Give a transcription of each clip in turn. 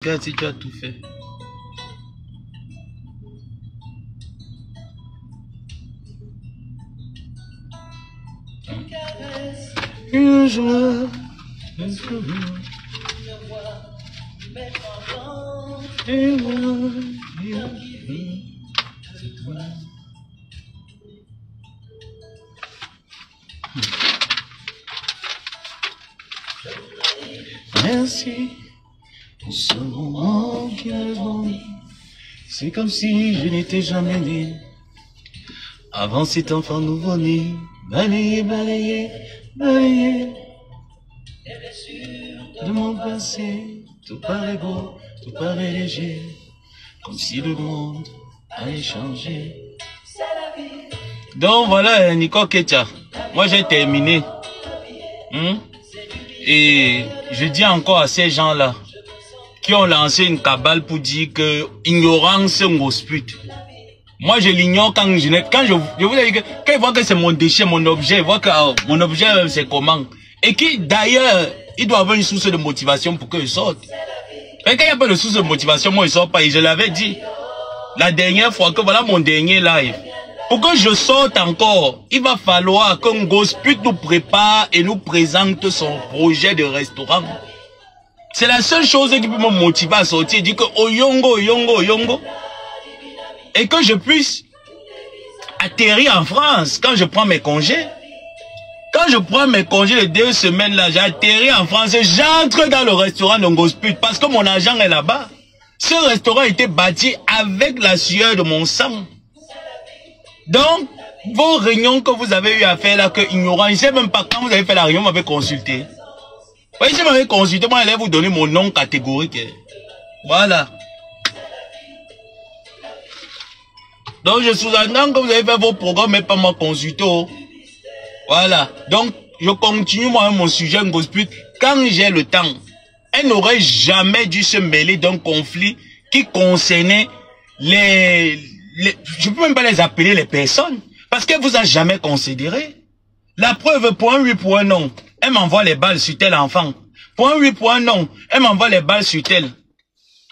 Regarde si tu as tout fait. Une joie, merci pour ce moment qui est venu. C'est comme si je n'étais jamais né. Avant cet enfant nouveau-né, balayé, balayé, balayé. De mon passé, tout paraît beau, tout paraît léger. Comme si le monde allait changer. Donc voilà, Nico Ketia. Moi j'ai terminé. Et je dis encore à ces gens-là qui ont lancé une cabale pour dire que ignorance gospute. Moi je l'ignore quand je vous ai dit que quand ils voient que c'est mon déchet, mon objet, ils voient que mon objet c'est comment. Et qui d'ailleurs, il doit avoir une source de motivation pour qu'il sorte. Et quand il n'y a pas de source de motivation, moi il sort pas. Et je l'avais dit la dernière fois que voilà mon dernier live. Pour que je sorte encore, il va falloir qu'un gospute nous prépare et nous présente son projet de restaurant. C'est la seule chose qui peut me motiver à sortir. Dire que oyongo, oyongo, oyongo. Et que je puisse atterrir en France quand je prends mes congés. Quand je prends mes congés de 2 semaines là, j'atterris en France et j'entre dans le restaurant de gospute parce que mon argent est là-bas. Ce restaurant a été bâti avec la sueur de mon sang. Donc, vos réunions que vous avez eu à faire là, que ignorant, je ne sais même pas quand vous avez fait la réunion, vous m'avez consulté. Oui, si vous m'avez consulté, moi, je vais vous donner mon nom catégorique. Voilà. Donc, je sous-entends que vous avez fait vos programmes, mais pas moi consulter. Voilà. Donc, je continue, moi, mon sujet gospute. Quand j'ai le temps, elle n'aurait jamais dû se mêler d'un conflit qui concernait je peux même pas les appeler les personnes. Parce qu'elle vous a jamais considéré. La preuve, pour un oui, pour un non. Elle m'envoie les balles sur tel enfant. Pour un oui, pour un non. Elle m'envoie les balles sur tel.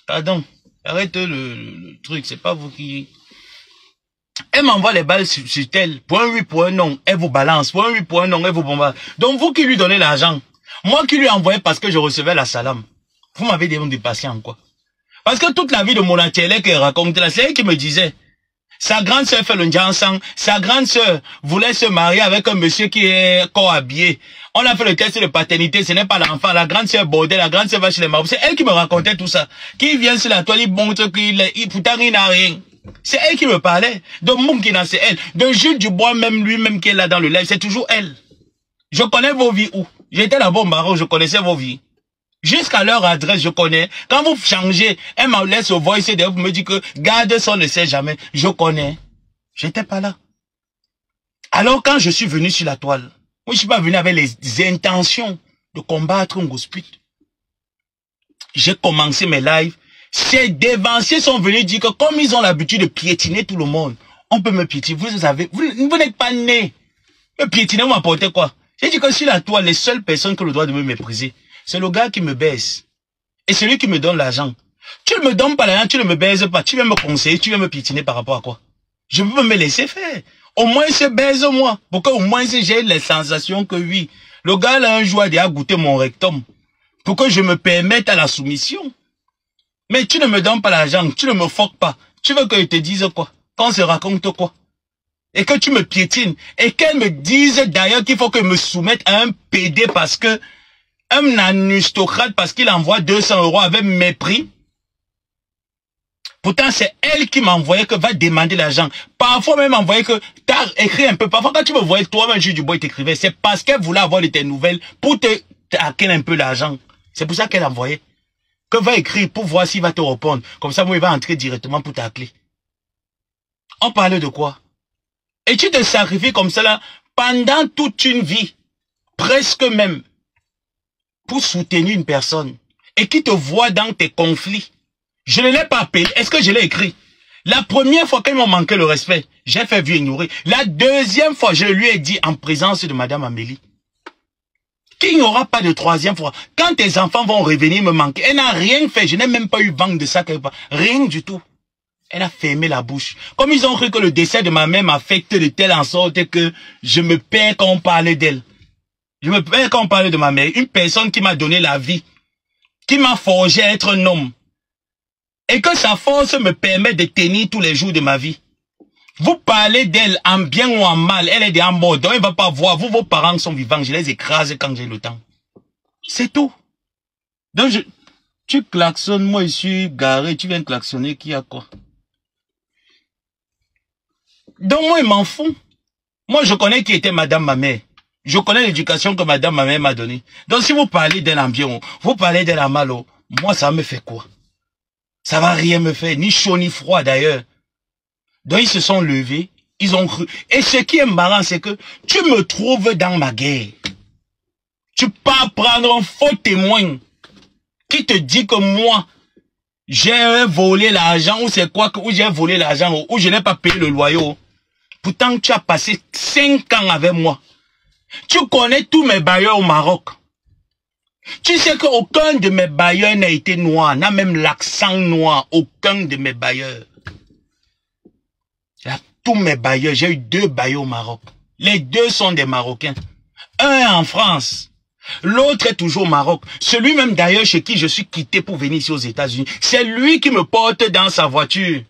Pardon. Arrête le truc. C'est pas vous qui... Elle m'envoie les balles sur tel. Pour un oui, pour un non. Elle vous balance. Pour un oui, pour un non. Elle vous bombarde. Donc vous qui lui donnez l'argent. Moi qui lui envoyais parce que je recevais la salam. Vous m'avez dépassé en quoi? Parce que toute la vie de mon atelier qu'elle raconte là, c'est elle qui me disait. Sa grande sœur fait le Njansan. Sa grande sœur voulait se marier avec un monsieur qui est corps habillé. On a fait le test de paternité, ce n'est pas l'enfant. La grande sœur bordel, la grande sœur va chez les marabouts. C'est elle qui me racontait tout ça. Qui vient sur la toile, il montre pourtant il n'a rien. C'est elle qui me parlait. De Moukina, c'est elle. De Jules Dubois, même lui-même qui est là dans le live, c'est toujours elle. Je connais vos vies où? J'étais là-bas au Maroc, je connaissais vos vies. Jusqu'à leur adresse, je connais. Quand vous changez, elle me laisse au voice et vous me dit que garde ça, on ne sait jamais. Je connais. J'étais pas là. Alors quand je suis venu sur la toile, moi je suis pas venu avec les intentions de combattre un gospute. J'ai commencé mes lives. Ces dévanciers sont venus dire que comme ils ont l'habitude de piétiner tout le monde, on peut me piétiner. Vous n'êtes pas nés. Me piétiner, vous m'apportez quoi? J'ai dit que sur la toile, les seules personnes qui ont le droit de me mépriser, c'est le gars qui me baisse. Et celui qui me donne l'argent. Tu ne me donnes pas l'argent, tu ne me baises pas. Tu viens me conseiller, tu viens me piétiner par rapport à quoi? Je peux me laisser faire. Au moins, se baise-moi. Pour qu'au moins, j'ai les sensations que oui. Le gars, là, un jour, a déjà goûté mon rectum. Pour que je me permette à la soumission. Mais tu ne me donnes pas l'argent, tu ne me foques pas. Tu veux que je te dise quoi? Qu'on se raconte quoi? Et que tu me piétines. Et qu'elle me dise d'ailleurs qu'il faut que je me soumette à un PD parce que un aristocrate parce qu'il envoie 200 € avec mépris. Pourtant, c'est elle qui m'envoyait que va demander l'argent. Parfois même envoyé que t'as écrit un peu. Parfois quand tu me voyais toi-même, Jules Dubois, t'écrivais. C'est parce qu'elle voulait avoir de tes nouvelles pour te hacker un peu l'argent. C'est pour ça qu'elle envoyait. Que va écrire pour voir s'il va te répondre. Comme ça, moi, il va entrer directement pour t'acler. On parlait de quoi? Et tu te sacrifies comme ça là pendant toute une vie. Presque même. Pour soutenir une personne et qui te voit dans tes conflits. Je ne l'ai pas appelé. Est-ce que je l'ai écrit? La première fois qu'ils m'ont manqué le respect, j'ai fait vu ignorer. La deuxième fois, je lui ai dit en présence de Madame Amélie. Qu'il n'y aura pas de troisième fois. Quand tes enfants vont revenir me manquer, elle n'a rien fait. Je n'ai même pas eu vent de ça quelque part. Rien du tout. Elle a fermé la bouche. Comme ils ont cru que le décès de ma mère m'affecte de telle en sorte que je me perds quand on parlait d'elle. Je me perds quand on parlait de ma mère. Une personne qui m'a donné la vie. Qui m'a forgé à être un homme. Et que sa force me permet de tenir tous les jours de ma vie. Vous parlez d'elle en bien ou en mal, elle est déjà morte, donc elle ne va pas voir. Vous, vos parents sont vivants, je les écrase quand j'ai le temps. C'est tout. Donc, tu klaxonnes, moi je suis garé, tu viens klaxonner, qui a quoi? Donc moi, je m'en fous. Moi, je connais qui était madame ma mère. Je connais l'éducation que madame ma mère m'a donnée. Donc si vous parlez d'elle en bien, vous parlez d'elle en mal, moi ça me fait quoi? Ça va rien me faire, ni chaud ni froid d'ailleurs. Donc ils se sont levés, ils ont cru. Et ce qui est marrant, c'est que tu me trouves dans ma guerre. Tu pars prendre un faux témoin qui te dit que moi, j'ai volé l'argent, ou c'est quoi, ou j'ai volé l'argent, ou je n'ai pas payé le loyer. Pourtant, tu as passé 5 ans avec moi. Tu connais tous mes bailleurs au Maroc. Tu sais qu'aucun de mes bailleurs n'a été noir, n'a même l'accent noir, aucun de mes bailleurs. Là, tous mes bailleurs, j'ai eu 2 bailleurs au Maroc. Les 2 sont des Marocains. Un est en France, l'autre est toujours au Maroc. Celui même d'ailleurs chez qui je suis quitté pour venir ici aux États-Unis, c'est lui qui me porte dans sa voiture.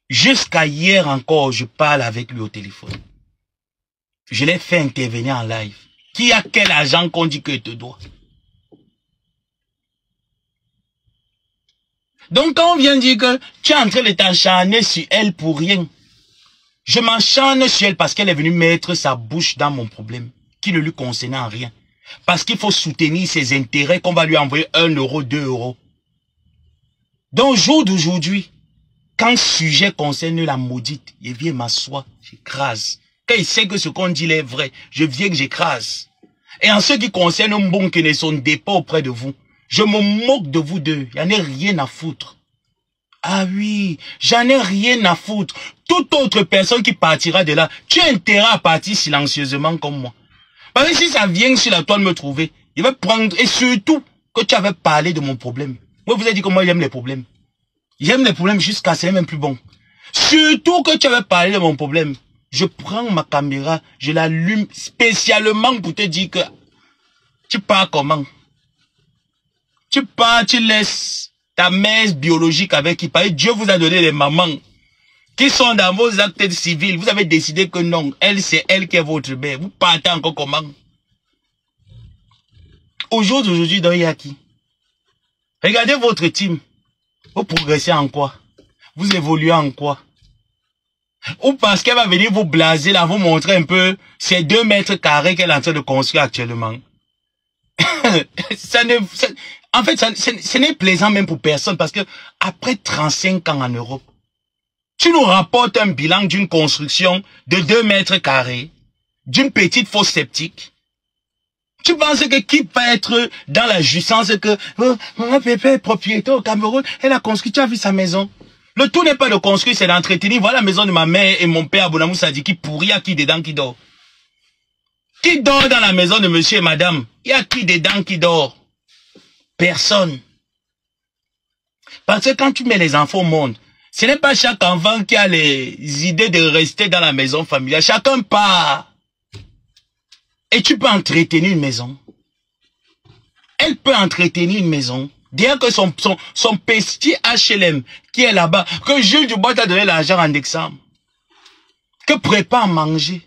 Jusqu'à hier encore, je parle avec lui au téléphone. Je l'ai fait intervenir en live. Qui a quel argent qu'on dit que te doit? Donc quand on vient dire que tu es en train de t'acharner sur elle pour rien, je m'acharne sur elle parce qu'elle est venue mettre sa bouche dans mon problème, qui ne lui concernait en rien. Parce qu'il faut soutenir ses intérêts qu'on va lui envoyer 1 euro, 2 euros. Donc au jour d'aujourd'hui, quand le sujet concerne la maudite, il vient m'asseoir, j'écrase. Quand il sait que ce qu'on dit est vrai, je viens que j'écrase. Et en ce qui concerne un bon qui ne sont pas auprès de vous, je me moque de vous deux. J'en ai rien à foutre. Ah oui, j'en ai rien à foutre. Toute autre personne qui partira de là, tu as intérêt à partir silencieusement comme moi. Parce que si ça vient sur la toile me trouver, il va prendre, et surtout que tu avais parlé de mon problème. Moi, vous avez dit que moi j'aime les problèmes. J'aime les problèmes jusqu'à c'est même plus bon. Surtout que tu avais parlé de mon problème. Je prends ma caméra, je l'allume spécialement pour te dire que tu pars comment? Tu pars, tu laisses ta mère biologique avec qui parle. Dieu vous a donné les mamans qui sont dans vos actes civils. Vous avez décidé que non, elle c'est elle qui est votre mère. Vous partez encore comment? Aujourd'hui, dans Yaki, regardez votre team. Vous progressez en quoi? Vous évoluez en quoi? Ou parce qu'elle va venir vous blaser là, vous montrer un peu ces 2 mètres carrés qu'elle est en train de construire actuellement. En fait, ce n'est plaisant même pour personne parce que après 35 ans en Europe, tu nous rapportes un bilan d'une construction de 2 mètres carrés, d'une petite fosse septique. Tu penses que qui va être dans la jouissance que mon pépé est propriétaire au Cameroun, elle a construit, tu as vu sa maison. Le tout n'est pas de construire, c'est d'entretenir. Voilà la maison de ma mère et mon père Abonamou Sadi qui pourrit, il y a qui dedans qui dort? Qui dort dans la maison de monsieur et madame? Il y a qui dedans qui dort? Personne. Parce que quand tu mets les enfants au monde, ce n'est pas chaque enfant qui a les idées de rester dans la maison familiale. Chacun part. Et tu peux entretenir une maison. Elle peut entretenir une maison. Dire que son petit HLM qui est là-bas, que Jules Dubois t'a donné l'argent en décembre, que prépare à manger.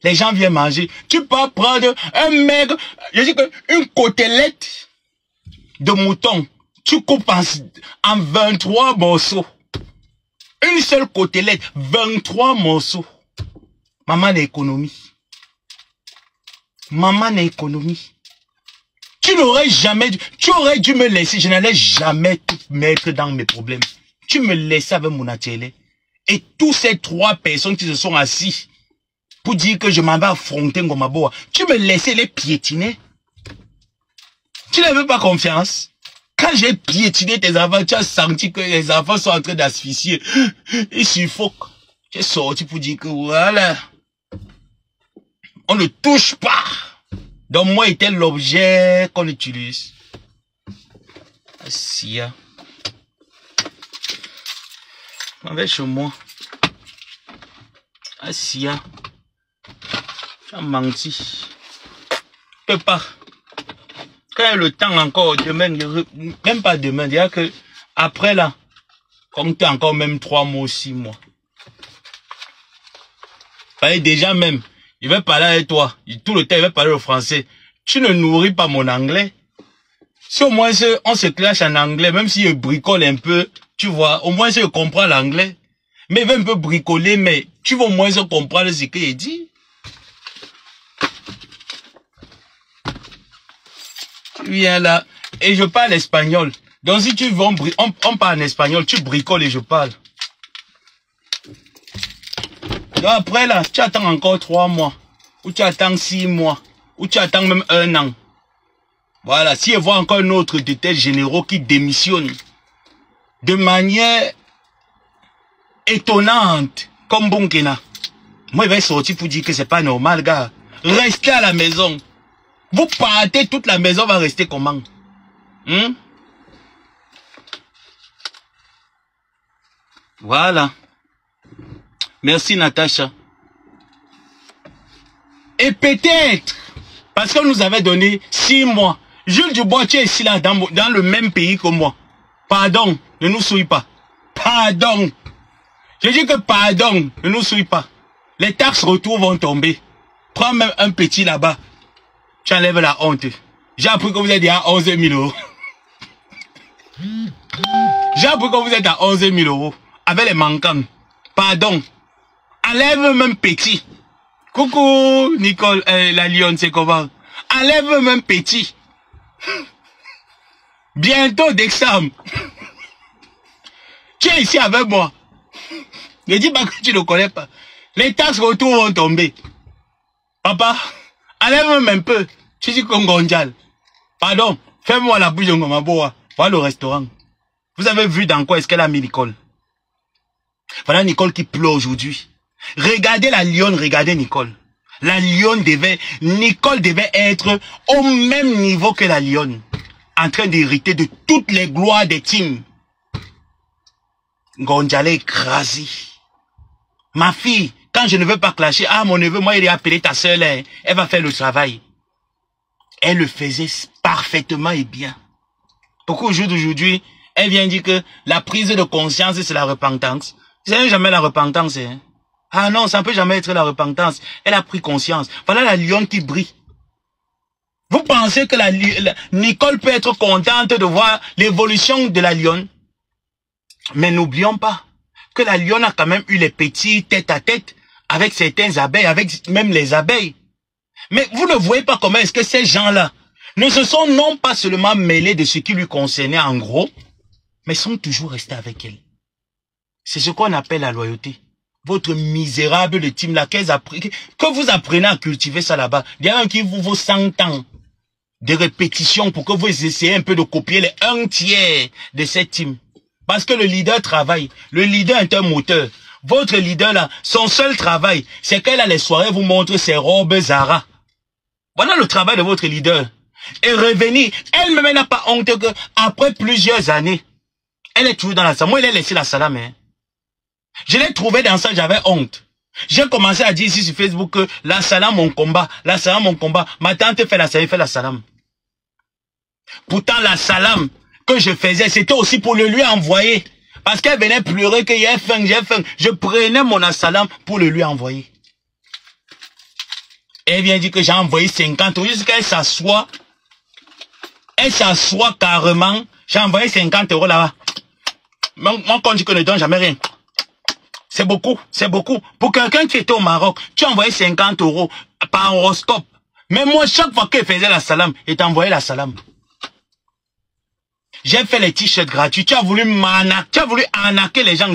Les gens viennent manger. Tu peux prendre un mec, je dis que une côtelette de mouton, tu coupes en 23 morceaux. Une seule côtelette, 23 morceaux. Maman d'économie. Maman d'économie. Tu n'aurais jamais dû, tu aurais dû me laisser, je n'allais jamais tout mettre dans mes problèmes. Tu me laissais avec mon atelier. Et tous ces 3 personnes qui se sont assis pour dire que je m'en vais affronter Ngomaboa, tu me laissais les piétiner. Tu n'avais pas confiance. Quand j'ai piétiné tes enfants, tu as senti que les enfants sont en train d'asphyxier. Ils suffoquent. Tu es sorti pour dire que voilà, on ne touche pas. Donc moi était l'objet qu'on utilise. Assia. On va chez moi. Assia. Tu as menti. Je peux pas. Quand il y a le temps encore, demain, même pas demain, dire que après là, comptez encore même 3 mois, 6 mois. Fallait déjà même, il va parler avec toi. Tout le temps, il va parler au français. Tu ne nourris pas mon anglais. Si au moins on se clash en anglais, même si je bricole un peu, tu vois, au moins je comprends l'anglais. Mais il va un peu bricoler, mais tu vas au moins comprendre ce qu'il dit. Tu viens là, et je parle espagnol. Donc si tu veux, on parle en espagnol, tu bricoles et je parle. Donc après là, tu attends encore 3 mois, ou tu attends 6 mois, ou tu attends même 1 an. Voilà, si je vois encore un autre de tels généraux qui démissionne de manière étonnante, comme Bonkena, moi il va sortir pour dire que c'est pas normal, gars. Restez à la maison. Vous partez, toute la maison va rester comment? Voilà. Merci Natacha. Et peut-être, parce qu'on nous avait donné 6 mois, Jules Dubois, tu es ici là, dans le même pays que moi. Pardon, ne nous souille pas. Pardon. Je dis que pardon, ne nous souille pas. Les taxes retour vont tomber. Prends même un petit là-bas. Tu enlèves la honte. J'ai appris que vous êtes à 11 000 euros. J'ai appris que vous êtes à 11 000 euros. Avec les manquants. Pardon. Enlève même petit. Coucou, Nicole, la lionne, c'est comment? Enlève même petit. Bientôt d'examen. Tu es ici avec moi. Ne dis pas que tu ne connais pas. Les taxes retour vont tomber. Papa, enlève même un peu. Tu dis Congondial. Pardon, fais-moi la bouche de Ngomaboa. Voilà le restaurant. Vous avez vu dans quoi est-ce qu'elle a mis Nicole? Voilà Nicole qui pleure aujourd'hui. Regardez la lionne, regardez Nicole. La lionne Nicole devait être au même niveau que la lionne. En train d'hériter de toutes les gloires des teams. Gondjale écrasé. Ma fille, quand je ne veux pas clasher, ah mon neveu, moi il est appelé ta soeur là, elle va faire le travail. Elle le faisait parfaitement et bien. Pourquoi au jour d'aujourd'hui, elle vient dire que la prise de conscience c'est la repentance. C'est jamais la repentance. Hein? Ah non, ça ne peut jamais être la repentance. Elle a pris conscience. Voilà la lionne qui brille. Vous pensez que Nicole peut être contente de voir l'évolution de la lionne? Mais n'oublions pas que la lionne a quand même eu les petits tête à tête avec certains abeilles, avec même les abeilles. Mais vous ne voyez pas comment est-ce que ces gens-là ne se sont non pas seulement mêlés de ce qui lui concernait en gros, mais sont toujours restés avec elle. C'est ce qu'on appelle la loyauté. Votre misérable de team là, que vous apprenez à cultiver ça là-bas. Il y a un qui vous vaut 100 ans de répétition pour que vous essayez un peu de copier les 1/3 de cette team. Parce que le leader travaille. Le leader est un moteur. Votre leader là, son seul travail, c'est qu'elle a les soirées vous montre ses robes Zara. Voilà le travail de votre leader. Et revenir, elle-même n'a pas honte que après plusieurs années, elle est toujours dans la salle. Moi, elle a laissé la salle, mais je l'ai trouvé dans ça, j'avais honte. J'ai commencé à dire ici sur Facebook que la salam mon combat, la salam mon combat. Ma tante fait la salam. Pourtant la salam que je faisais, c'était aussi pour le lui envoyer. Parce qu'elle venait pleurer que j'ai faim, j'ai faim. Je prenais mon salam pour le lui envoyer. Elle vient dire que j'ai envoyé 50 euros jusqu'à qu'elle s'assoit. Elle s'assoit carrément. J'ai envoyé 50 euros là-bas. Mon compte que ne donne jamais rien. C'est beaucoup, c'est beaucoup. Pour quelqu'un qui était au Maroc, tu as envoyé 50 euros par horoscope. Mais moi, chaque fois qu'elle faisait la salam, elle t'envoyait la salam. J'ai fait les t-shirts gratuits. Tu as voulu m'arnaquer, tu as voulu arnaquer les gens.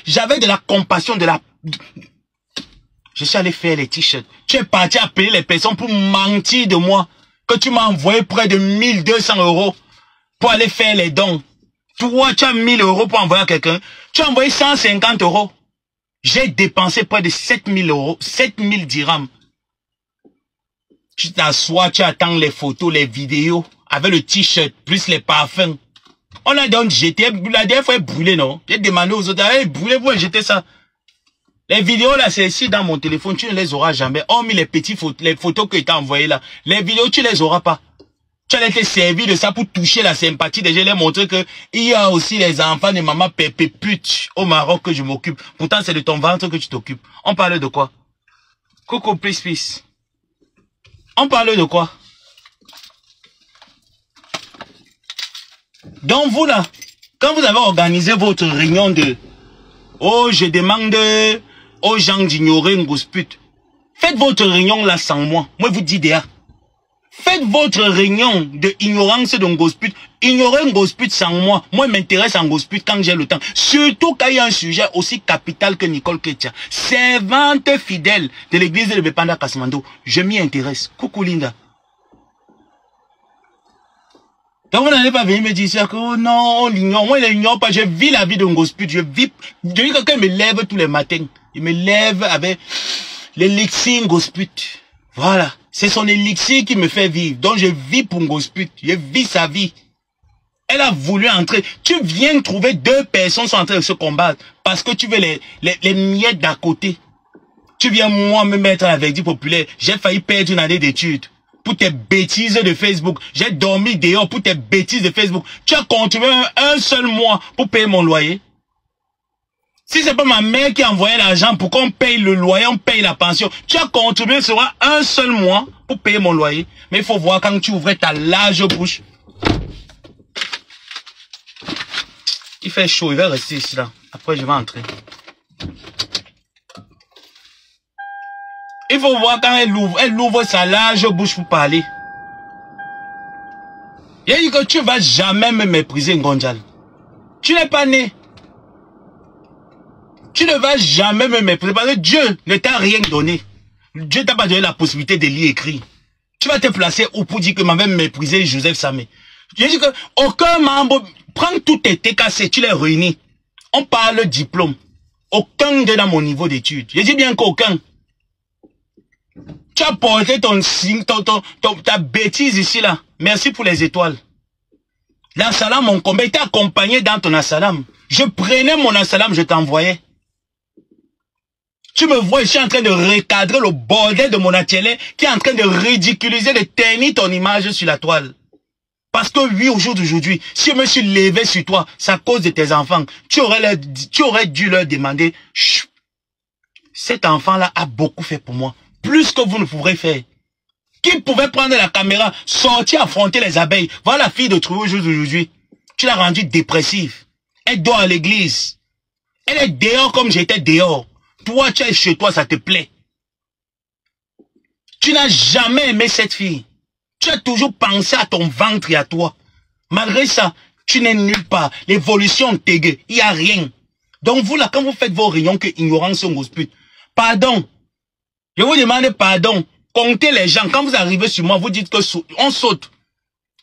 J'avais de la compassion, Je suis allé faire les t-shirts. Tu es parti appeler les personnes pour mentir de moi. Que tu m'as envoyé près de 1200 euros pour aller faire les dons. Toi, tu as 1000 euros pour envoyer à quelqu'un. Tu as envoyé 150 euros. J'ai dépensé près de 7000 euros, 7000 dirhams. Tu t'assois, tu attends les photos, les vidéos, avec le t-shirt, plus les parfums. On a donc jeté, la dernière fois, brûlé, non? J'ai demandé aux autres, hey, brûlez, vous jeter ça. Les vidéos, là, c'est ici dans mon téléphone, tu ne les auras jamais. Hormis les petites photos, les photos que tu as envoyées là. Les vidéos, tu les auras pas. Tu allais te servir de ça pour toucher la sympathie des gens, les montrer que il y a aussi les enfants de maman pépé pute au Maroc que je m'occupe. Pourtant, c'est de ton ventre que tu t'occupes. On parle de quoi? Coco, please, please. On parle de quoi? Donc vous là, quand vous avez organisé votre réunion de oh je demande aux gens d'ignorer Ngosput, faites votre réunion là sans moi. Moi vous dis déjà. Faites votre réunion de ignorance de Ngosput. Ignorez Ngosput sans moi. Moi m'intéresse à Ngosput quand j'ai le temps. Surtout quand il y a un sujet aussi capital que Nicole Ketia. Servante fidèle de l'église de Bepanda Kasmando. Je m'y intéresse. Coucou Linda. Donc vous n'allez pas venir me dire ça que oh non, on l'ignore. Moi, je l'ignore pas. Je vis la vie de Ngosput. Je vis. Je dis que quelqu'un me lève tous les matins. Il me lève avec l'élixir Ngosput. Voilà. C'est son élixir qui me fait vivre. Donc je vis pour Ngosput. Je vis sa vie. Elle a voulu entrer. Tu viens trouver deux personnes qui sont en train de se combattre. Parce que tu veux les miettes d'à côté. Tu viens moi me mettre à la verdict populaire. J'ai failli perdre une année d'études. Pour tes bêtises de Facebook. J'ai dormi dehors pour tes bêtises de Facebook. Tu as contribué un seul mois pour payer mon loyer. Si c'est pas ma mère qui a envoyé l'argent pour qu'on paye le loyer, on paye la pension. Tu as contribué sur un seul mois pour payer mon loyer. Mais il faut voir quand tu ouvrais ta large bouche. Il fait chaud, il va rester ici là. Après je vais entrer. Il faut voir quand elle ouvre sa large bouche pour parler. Il a dit que tu ne vas jamais me mépriser, Ngonjal. Tu n'es pas né. Tu ne vas jamais me mépriser parce que Dieu ne t'a rien donné. Dieu t'a pas donné la possibilité de lire écrit. Tu vas te placer où pour dire que m'avait méprisé Joseph Samé. Je dis que aucun membre, prends tous tes TKC, tu les réunis. On parle diplôme. Aucun de dans mon niveau d'études. Je dis bien qu'aucun. Tu as porté ton signe, ta bêtise ici là. Merci pour les étoiles. L'assalam, mon combat était accompagné dans ton assalam. Je prenais mon assalam, je t'envoyais. Tu me vois, je suis en train de recadrer le bordel de mon atelier qui est en train de ridiculiser, de ternir ton image sur la toile. Parce que oui, au jour d'aujourd'hui, si je me suis levé sur toi, c'est à cause de tes enfants. Tu aurais dû leur demander, chut, cet enfant-là a beaucoup fait pour moi. Plus que vous ne pourrez faire. Qui pouvait prendre la caméra, sortir, affronter les abeilles. Voilà la fille de Trouvé au jour d'aujourd'hui. Tu l'as rendue dépressive. Elle dort à l'église. Elle est dehors comme j'étais dehors. Toi, tu es chez toi, ça te plaît. Tu n'as jamais aimé cette fille. Tu as toujours pensé à ton ventre et à toi. Malgré ça, tu n'es nulle part. L'évolution t'égue. Il n'y a rien. Donc vous là, quand vous faites vos réunions que ignorance on Ngosput, pardon. Je vous demande pardon. Comptez les gens. Quand vous arrivez sur moi, vous dites que on saute.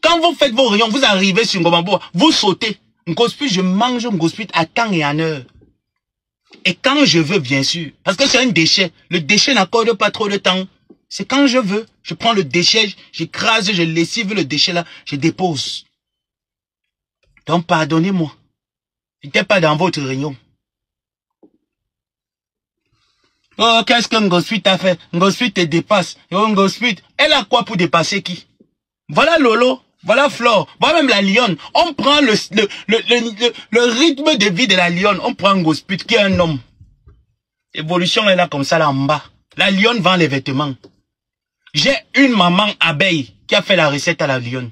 Quand vous faites vos réunions, vous arrivez sur Ngomambo, vous sautez. Ngosput, je mange Ngosput à temps et en heure. Et quand je veux, bien sûr. Parce que c'est un déchet. Le déchet n'accorde pas trop de temps. C'est quand je veux. Je prends le déchet, j'écrase, je lessive le déchet là, je dépose. Donc pardonnez-moi. Je n'étais pas dans votre réunion. Oh, qu'est-ce que Ngosput a fait? Ngosput te dépasse. Oh, Ngosput, elle a quoi pour dépasser qui? Voilà Lolo, voilà Flore, voilà même la lionne. On prend le rythme de vie de la lionne. On prend Ngosput qui est un homme. Évolution est là comme ça là en bas. La lionne vend les vêtements. J'ai une maman abeille qui a fait la recette à la lionne.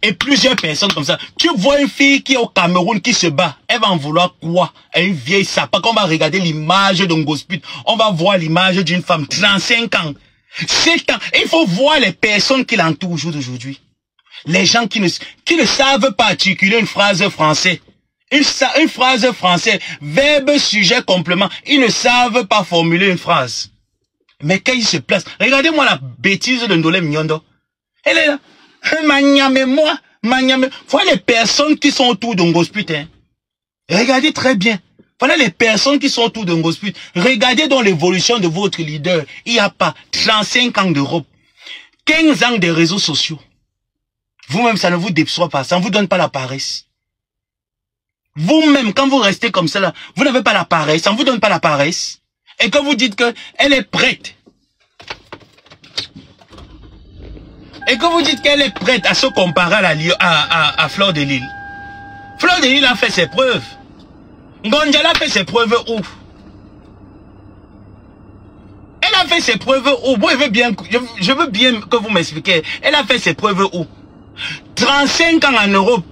Et plusieurs personnes comme ça. Tu vois une fille qui est au Cameroun qui se bat. Elle va en vouloir quoi? Une vieille sapin. Quand on va regarder l'image de Ngosput, on va voir l'image d'une femme 35 ans. 7 ans. Il faut voir les personnes qui l'entourent au jour d'aujourd'hui. Les gens qui ne savent pas articuler une phrase française. Une phrase française. Verbe, sujet, complément. Ils ne savent pas formuler une phrase. Mais quand ils se placent. Regardez-moi la bêtise de Ndolé Mignondo. Elle est là. Voilà les personnes qui sont autour de Ngosput. Hein. Regardez très bien. Pendant les personnes qui sont autour de Ngosput, regardez dans l'évolution de votre leader. Il n'y a pas 35 ans d'Europe, 15 ans de réseaux sociaux. Vous-même, ça ne vous déçoit pas, ça ne vous donne pas la paresse. Vous-même, quand vous restez comme ça, là, vous n'avez pas la paresse, ça ne vous donne pas la paresse. Et que vous dites qu'elle est prête. Et que vous dites qu'elle est prête à se comparer à Fleur de Lille. Fleur de Lille a fait ses preuves. Ngondiala a fait ses preuves où? Elle a fait ses preuves où? Moi, je veux bien que vous m'expliquiez. Elle a fait ses preuves où? 35 ans en Europe.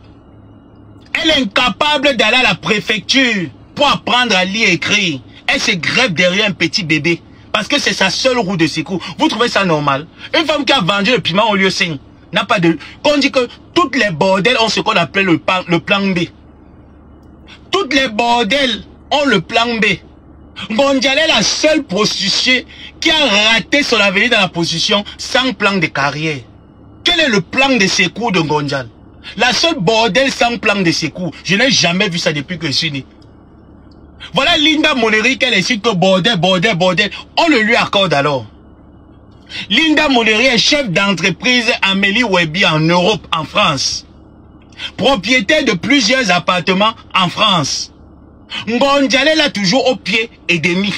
Elle est incapable d'aller à la préfecture pour apprendre à lire et écrire. Elle se grève derrière un petit bébé. Parce que c'est sa seule roue de secours. Vous trouvez ça normal? Une femme qui a vendu le piment au lieu 5 n'a pas de... Quand on dit que toutes les bordels ont ce qu'on appelle le plan B. Toutes les bordels ont le plan B. Ngondiala est la seule prostituée qui a raté son avenir dans la prostitution sans plan de carrière. Quel est le plan de secours de Ngondiala? La seule bordel sans plan de secours. Je n'ai jamais vu ça depuis que je suis né. Voilà Linda Moleri qu'elle explique que bordel. On le lui accorde alors. Linda Moleri est chef d'entreprise Amélie Webby en Europe, en France. Propriétaire de plusieurs appartements en France. Ngondiala là toujours au pied et demi.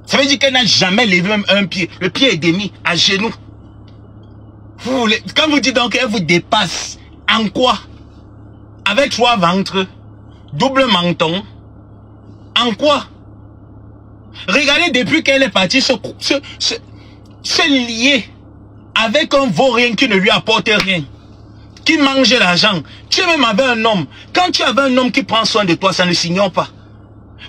Ça veut dire qu'elle n'a jamais levé même un pied. Le pied est demi, à genoux. Quand vous dites donc qu'elle vous dépasse, en quoi? Avec 3 ventres, double menton. En quoi? Regardez, depuis qu'elle est partie se lier avec un vaurien qui ne lui apporte rien, qui mange l'argent. Tu es même avec un homme. Quand tu avais un homme qui prend soin de toi, ça ne s'ignore pas.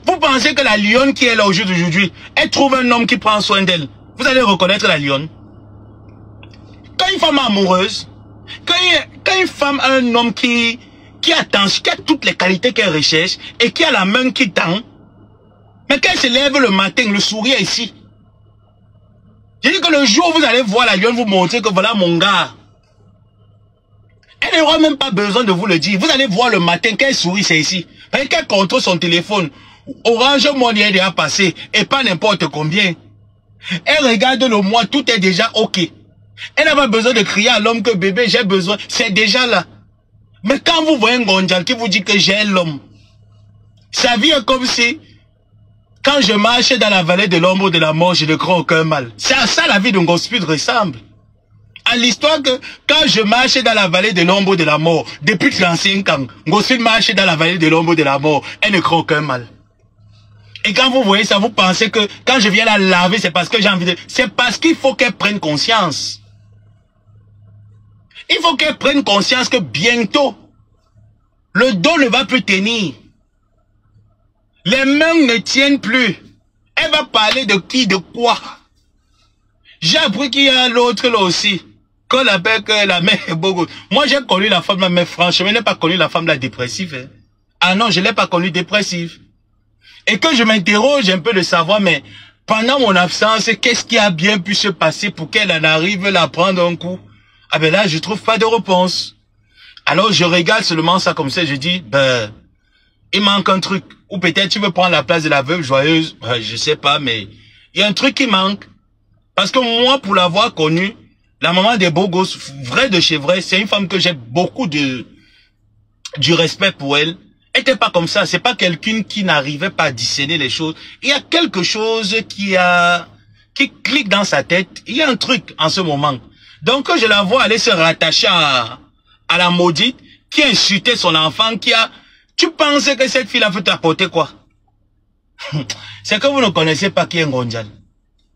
Vous pensez que la lionne qui est là aujourd'hui, elle trouve un homme qui prend soin d'elle. Vous allez reconnaître la lionne. Quand une femme est amoureuse, quand une femme a un homme qui a toutes les qualités qu'elle recherche et qui a la main qui tend, mais quand elle se lève le matin, le sourire ici. J'ai dit que le jour où vous allez voir la lionne vous montrer que voilà mon gars, elle n'aura même pas besoin de vous le dire. Vous allez voir le matin qu'elle sourit, c'est ici. Parce qu'elle contrôle son téléphone. Orange Money est déjà passé et pas n'importe combien. Elle regarde le mois, tout est déjà ok. Elle n'a pas besoin de crier à l'homme que bébé j'ai besoin, c'est déjà là. Mais quand vous voyez un Ngondiala qui vous dit que j'ai l'homme, sa vie est comme si, quand je marche dans la vallée de l'ombre de la mort, je ne crains aucun mal. C'est à ça la vie de Ngosput ressemble. À l'histoire que, quand je marche dans la vallée de l'ombre de la mort, depuis 35 ans, Ngosput marche dans la vallée de l'ombre de la mort, elle ne craint aucun mal. Et quand vous voyez ça, vous pensez que, quand je viens la laver, c'est parce que j'ai envie de... C'est parce qu'il faut qu'elle prenne conscience. Il faut qu'elle prenne conscience que bientôt, le dos ne va plus tenir. Les mains ne tiennent plus. Elle va parler de qui, de quoi. J'ai appris qu'il y a l'autre là aussi. Qu'on appelle que la mère est beau. Moi j'ai connu la femme là, mais franchement, je n'ai pas connu la femme là dépressive. Hein. Ah non, je ne l'ai pas connue dépressive. Et que je m'interroge un peu de savoir, mais pendant mon absence, qu'est-ce qui a bien pu se passer pour qu'elle en arrive là à prendre un coup? Ah ben là, je trouve pas de réponse. Alors je regarde seulement ça comme ça, je dis, ben, il manque un truc. Ou peut-être tu veux prendre la place de la veuve joyeuse, ben, je sais pas, mais il y a un truc qui manque. Parce que moi, pour l'avoir connue, la maman des beaux gosses, vrai de chez vrai, c'est une femme que j'ai beaucoup du respect pour elle. Elle n'était pas comme ça, c'est pas quelqu'un qui n'arrivait pas à discerner les choses. Il y a quelque chose qui clique dans sa tête, il y a un truc en ce moment. Donc je la vois aller se rattacher à la maudite qui a insulté son enfant, Tu pensais que cette fille a fait t'apporter quoi? C'est que vous ne connaissez pas qui est Ngondiala.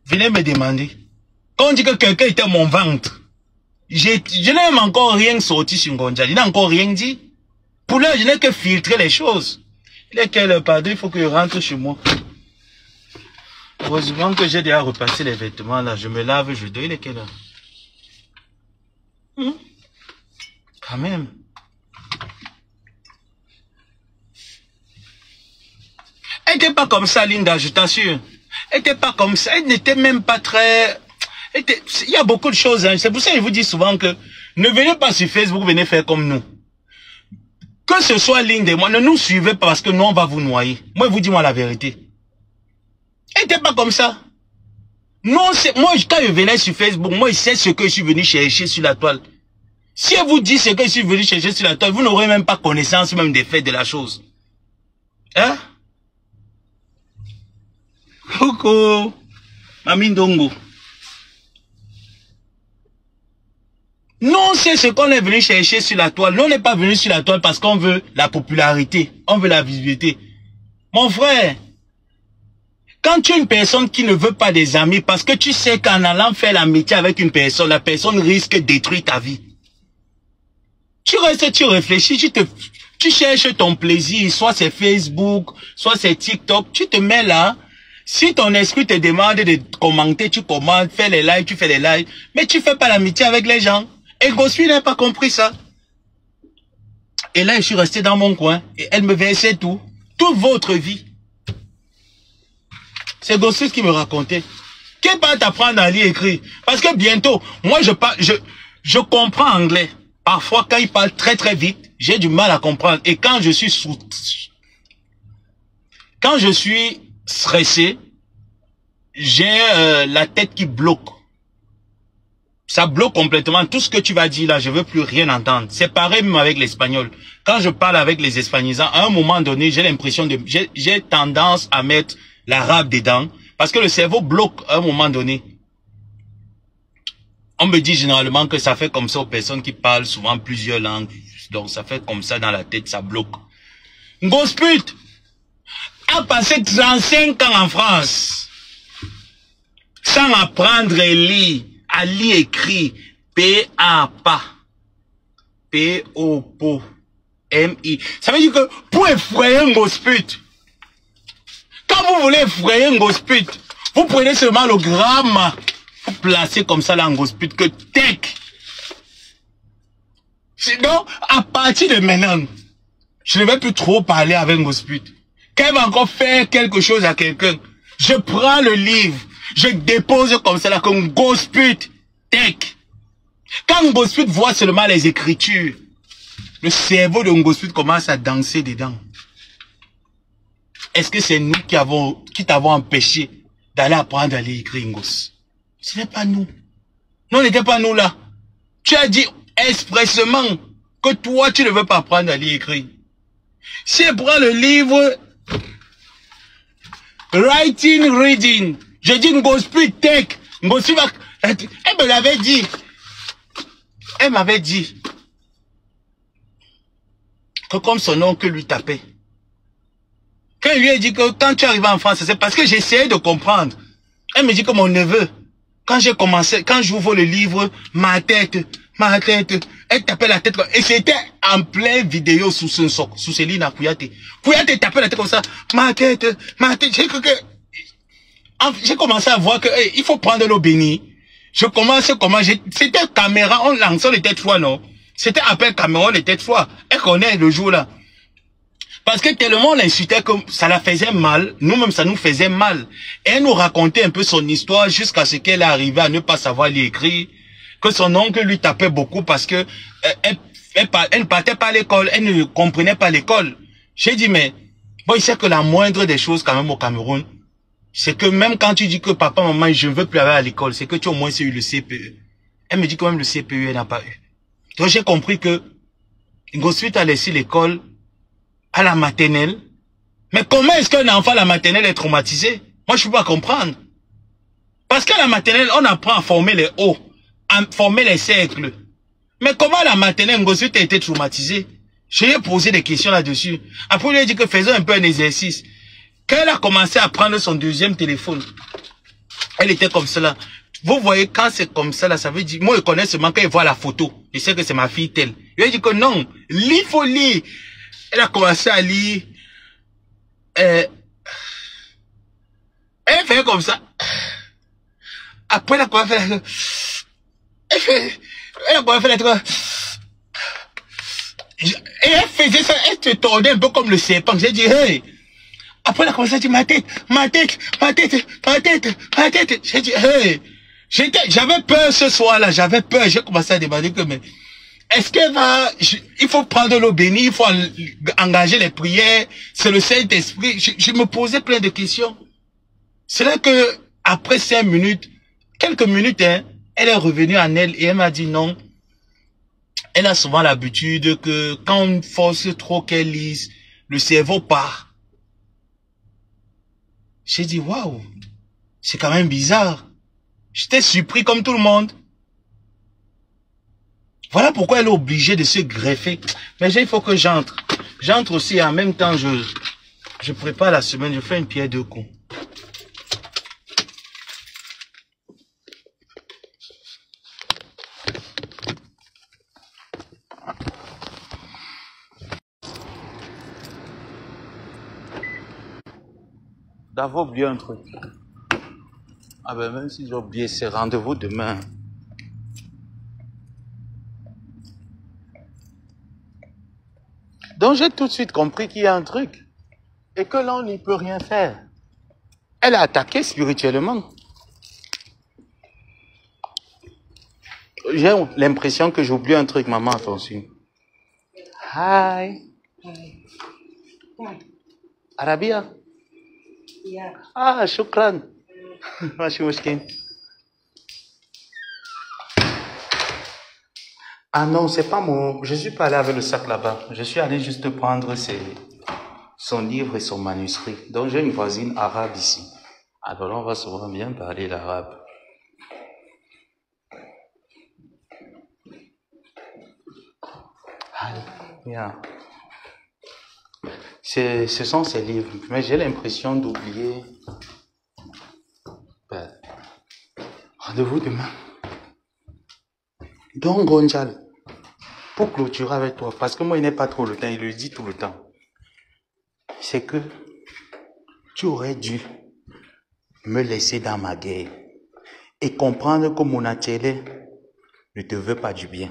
Venez me demander. Quand on dit que quelqu'un était mon ventre, je n'ai même encore rien sorti sur Ngondiala. Il n'a encore rien dit. Pour l'heure, je n'ai que filtré les choses. Il est quelle heure, pardon, il faut que je rentre chez moi. Heureusement que j'ai déjà repassé les vêtements là. Je me lave, je dois. Il est quelle heure? Quand même. Elle n'était pas comme ça, Linda, je t'assure. Elle n'était pas comme ça. Elle n'était même pas très... Il y a beaucoup de choses. Hein. C'est pour ça que je vous dis souvent que ne venez pas sur Facebook, venez faire comme nous. Que Que ce soit l'une de moi, ne nous suivez pas parce que nous, on va vous noyer. Moi, je vous dis moi la vérité. Et t'es pas comme ça. Non, moi, quand je venais sur Facebook, moi, je sais ce que je suis venu chercher sur la toile. Si je vous dis ce que je suis venu chercher sur la toile, vous n'aurez même pas connaissance même des faits de la chose. Hein? Coucou, Mamie Ndongo. Non, c'est ce qu'on est venu chercher sur la toile. Nous, on n'est pas venu sur la toile parce qu'on veut la popularité. On veut la visibilité. Mon frère, quand tu es une personne qui ne veut pas des amis, parce que tu sais qu'en allant faire l'amitié avec une personne, la personne risque de détruire ta vie. Tu restes, tu réfléchis, tu cherches ton plaisir, soit c'est Facebook, soit c'est TikTok, tu te mets là. Si ton esprit te demande de commenter, tu commentes, fais les likes, tu fais les likes, mais tu fais pas l'amitié avec les gens. Et Gospi n'a pas compris ça. Et là, je suis resté dans mon coin, et elle me versait tout, toute votre vie. C'est Gospi qui me racontait. Qu'est-ce que t'apprendre à lire et écrire? Parce que bientôt, moi je comprends anglais. Parfois, quand il parle très très vite, j'ai du mal à comprendre. Et quand je suis stressé, j'ai la tête qui bloque. Ça bloque complètement. Tout ce que tu vas dire là, je veux plus rien entendre. C'est pareil même avec l'espagnol. Quand je parle avec les espagnolisants, à un moment donné, j'ai l'impression de... J'ai tendance à mettre l'arabe dedans. Parce que le cerveau bloque à un moment donné. On me dit généralement que ça fait comme ça aux personnes qui parlent souvent plusieurs langues. Donc ça fait comme ça dans la tête, ça bloque. Ngosput a passé 35 ans en France sans apprendre à lire écrire P-A-P-A. P-O-P-O-M-I. Ça veut dire que pour effrayer Ngosput, quand vous voulez effrayer Ngosput, vous prenez seulement le gramme. Vous placez comme ça là en Ngosput que tech. Sinon, à partir de maintenant, je ne vais plus trop parler avec Ngosput. Quand elle va encore faire quelque chose à quelqu'un, je prends le livre, je dépose comme ça là comme Ngosput tech. Quand Ngosput voit seulement les écritures, le cerveau de Ngosput commence à danser dedans. Est-ce que c'est nous qui t'avons empêché d'aller apprendre à lire écrire Ngos? Ce n'est pas nous. Non, ce n'était pas nous là. Tu as dit expressément que toi, tu ne veux pas apprendre à lire écrire. Si je prends le livre Writing, Reading, je dis Ngosput Tech, Ngosput va... Elle me l'avait dit. Elle m'avait dit que comme son oncle lui tapait. Quand il lui a dit que quand tu arrives en France, c'est parce que j'essayais de comprendre. Elle me dit que mon neveu, quand j'ai commencé, quand j'ouvre le livre, ma tête, elle tapait la tête. Et c'était en pleine vidéo sous ce lit à Kouyaté. Kouyaté tapait la tête comme ça. Ma tête. J'ai commencé à voir que il faut prendre l'eau bénie. Je commence comment c'était caméra, on lançait les têtes froides, non? C'était après caméra, les têtes froides. Elle connaît le jour là. Parce que tellement on l'insultait que ça la faisait mal, nous-mêmes ça nous faisait mal. Et elle nous racontait un peu son histoire jusqu'à ce qu'elle arrivait à ne pas savoir lire écrire, que son oncle lui tapait beaucoup parce que elle ne partait pas à l'école, elle ne comprenait pas l'école. J'ai dit mais, bon il sait que la moindre des choses quand même au Cameroun, c'est que même quand tu dis que papa, maman, je ne veux plus aller à l'école, c'est que tu as au moins eu le CPE. Elle me dit quand même le CPE, elle n'a pas eu. Donc j'ai compris que Ngosput a laissé l'école à la maternelle. Mais comment est-ce qu'un enfant à la maternelle est traumatisé? Moi, je ne peux pas comprendre. Parce qu'à la maternelle, on apprend à former les hauts, à former les cercles. Mais comment à la maternelle, Ngosput a été traumatisé? Je lui ai posé des questions là-dessus. Après, il lui a dit que faisons un peu un exercice. Quand elle a commencé à prendre son deuxième téléphone, elle était comme cela. Vous voyez, quand c'est comme ça, là, ça veut dire, moi, je connais seulement quand il voit la photo. Je sais que c'est ma fille telle. Il a dit que non, il faut lire. Elle a commencé à lire. Elle fait comme ça. Après, elle a commencé à faire... Elle a commencé à faire... Et elle faisait ça, elle se tordait un peu comme le serpent. J'ai dit, hey. Après, elle a commencé à dire, ma tête. J'ai dit, hey. J'avais peur ce soir-là, j'avais peur. J'ai commencé à demander que, mais, Est-ce qu'elle va... il faut prendre l'eau bénie, il faut engager les prières, c'est le Saint-Esprit. Je me posais plein de questions. C'est là que, après 5 minutes, quelques minutes, hein, elle est revenue en elle et elle m'a dit non. Elle a souvent l'habitude que quand on force trop qu'elle lise, le cerveau part. J'ai dit waouh, c'est quand même bizarre. J'étais surpris comme tout le monde. Voilà pourquoi elle est obligée de se greffer. Mais il faut que j'entre. J'entre aussi en même temps, je prépare la semaine, je fais une pierre deux coups. D'avoir oublié un truc. Ah ben même si j'ai oublié, c'est rendez-vous demain. Donc j'ai tout de suite compris qu'il y a un truc. Et que l'on n'y peut rien faire. Elle a attaqué spirituellement. J'ai l'impression que j'ai oublié un truc, maman, attention. Hi. Arabia. Yeah. Ah, shukran. Mashi mushkin. Ah non, c'est pas mon... Je suis pas allé avec le sac là-bas. Je suis allé juste prendre son livre et son manuscrit. Donc j'ai une voisine arabe ici. Alors là, on va souvent bien parler l'arabe. Ah, yeah. Ce sont ces livres. Mais j'ai l'impression d'oublier... Ben, rendez-vous demain. Donc, Gonjal, pour clôturer avec toi, parce que moi, il n'est pas trop le temps, il le dit tout le temps, c'est que tu aurais dû me laisser dans ma guerre et comprendre que mon atelier ne te veut pas du bien.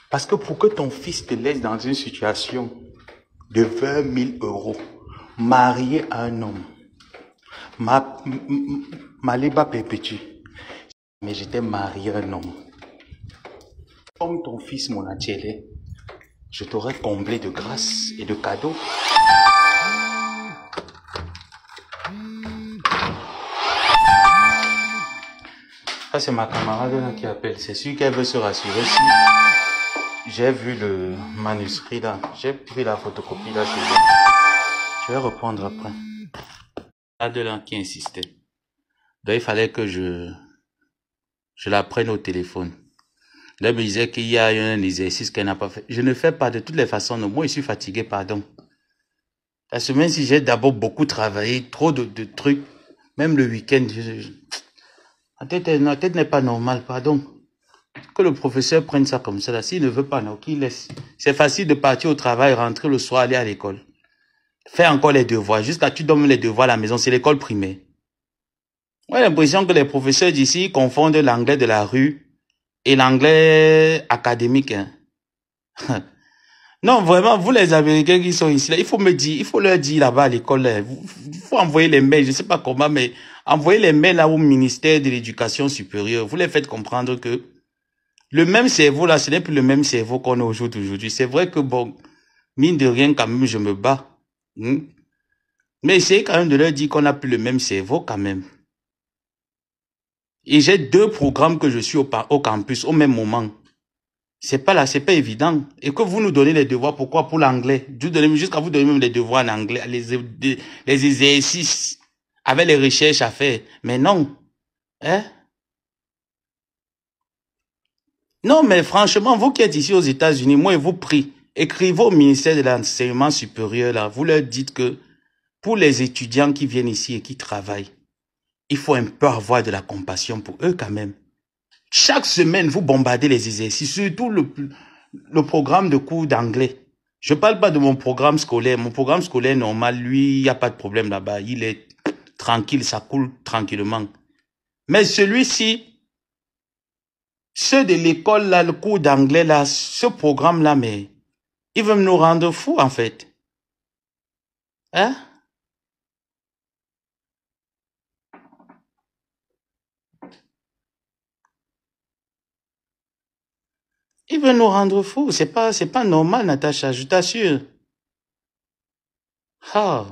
Parce que pour que ton fils te laisse dans une situation de 20 000 euros, marié à un homme, ma liba perpétue, mais j'étais marié à un homme. Comme ton fils, mon atelier, je t'aurais comblé de grâce et de cadeaux. Ça, c'est ma camarade là qui appelle. C'est sûr qu'elle veut se rassurer si j'ai vu le manuscrit là. J'ai pris la photocopie là chez elle. Je vais reprendre après. Il y a deux là qui insistait. Donc, il fallait que je la prenne au téléphone. Là, elle me disait qu'il y a un exercice qu'elle n'a pas fait. Je ne fais pas de toutes les façons. Non, moi, je suis fatigué, pardon. La semaine, si j'ai d'abord beaucoup travaillé, trop de trucs, même le week-end, la tête n'est pas normale, pardon. Que le professeur prenne ça comme ça, là. S'il ne veut pas, non, qu'il laisse. C'est facile de partir au travail, rentrer le soir, aller à l'école. Faire encore les devoirs. Jusqu'à tu donnes les devoirs à la maison, c'est l'école primaire. J'ai l'impression que les professeurs d'ici confondent l'anglais de la rue et l'anglais académique. Hein. Non, vraiment, vous les Américains qui sont ici, là, il faut me dire, il faut leur dire là-bas à l'école, il faut envoyer les mails, je ne sais pas comment, mais envoyer les mails là au ministère de l'Éducation supérieure. Vous les faites comprendre que le même cerveau là, ce n'est plus le même cerveau qu'on a aujourd'hui. C'est vrai que bon, mine de rien quand même, je me bats. Mais essayez quand même de leur dire qu'on n'a plus le même cerveau quand même. Et j'ai 2 programmes que je suis au campus au même moment. C'est pas là, c'est pas évident. Et que vous nous donnez les devoirs, pourquoi pour l'anglais? Jusqu'à vous donner même les devoirs en anglais, les exercices avec les recherches à faire. Mais non. Hein? Non, mais franchement, vous qui êtes ici aux États-Unis, moi, je vous prie, écrivez au ministère de l'enseignement supérieur, là, vous leur dites que pour les étudiants qui viennent ici et qui travaillent, il faut un peu avoir de la compassion pour eux quand même. Chaque semaine, vous bombardez les exercices, surtout le programme de cours d'anglais. Je parle pas de mon programme scolaire. Mon programme scolaire normal, lui, il n'y a pas de problème là-bas. Il est tranquille, ça coule tranquillement. Mais celui-ci, ceux de l'école là, le cours d'anglais là, ce programme-là, mais ils veulent nous rendre fous en fait. Hein? Il veut nous rendre fous. C'est pas normal, Natacha, je t'assure. Ah.